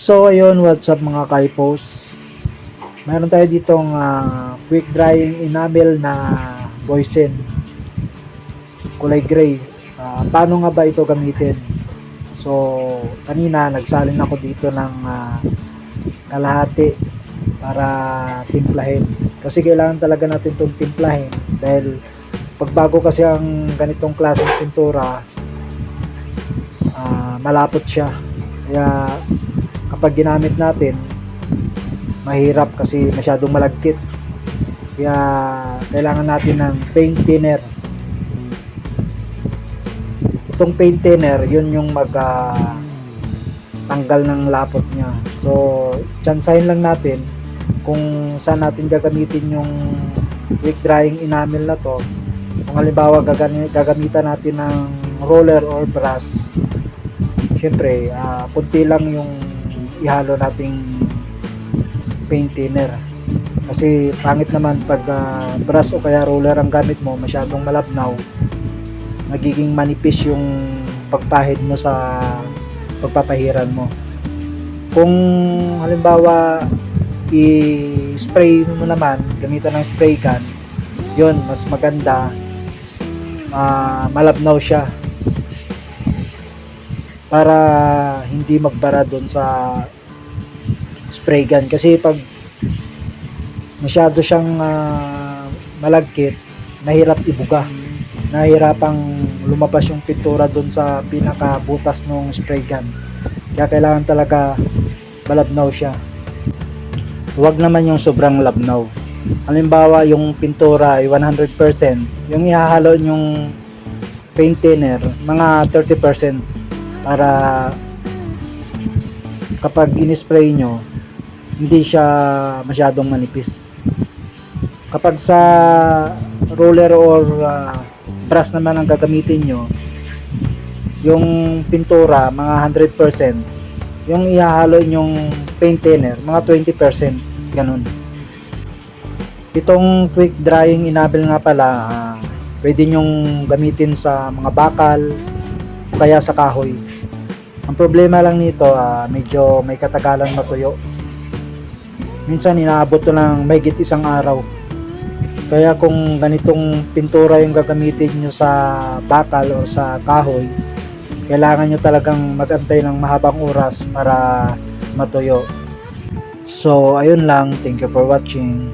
So ayun, what's up mga kaipos? Meron tayo ditong quick drying enamel na Boysen kulay gray. Paano nga ba ito gamitin? So kanina nagsalin ako dito ng kalahati para timplahin. Kasi kailangan talaga natin itong timplahin dahil pagbago kasi ang ganitong klaseng pintura, malapot siya. Kaya kapag ginamit natin, mahirap kasi masyadong malagkit. Kaya kailangan natin ng paint thinner. Itong paint thinner, yun yung tanggal ng lapot niya. So tsansahin lang natin kung saan natin gagamitin yung quick drying enamel na to. Kung halimbawa gagamitan natin ng roller or brush, syempre kunti lang yung ihalo nating paint thinner. Kasi pangit naman pag brush o kaya roller ang gamit mo, masyadong malabnaw, nagiging manipis yung pagpahid mo sa pagpapahiran mo. Kung halimbawa i-spray mo naman, gamitan ng spray gun, yun mas maganda, malabnaw siya para hindi magbara doon sa spray gun. Kasi pag masyado siyang malagkit, mahirap ibuga, nahihirapang lumabas yung pintura doon sa pinakabutas ng spray gun. Kaya kailangan talaga malabnaw siya. Huwag naman yung sobrang labnaw. Halimbawa yung pintura ay 100%, yung ihahalo yung paint thinner mga 30%, para kapag in-spray nyo, hindi siya masyadong manipis. Kapag sa roller or brush naman ang gagamitin nyo, yung pintura mga 100%, yung ihahalo yung paint thinner mga 20%, ganun. Itong quick drying enamel nga pala, pwede nyong gamitin sa mga bakal o kaya sa kahoy. Ang problema lang nito, medyo may katagalan matuyo. Minsan inaabot to ng mahigit isang araw. Kaya kung ganitong pintura yung gagamitin nyo sa bakal o sa kahoy, kailangan nyo talagang mag-antay ng mahabang oras para matuyo. So ayun lang, thank you for watching.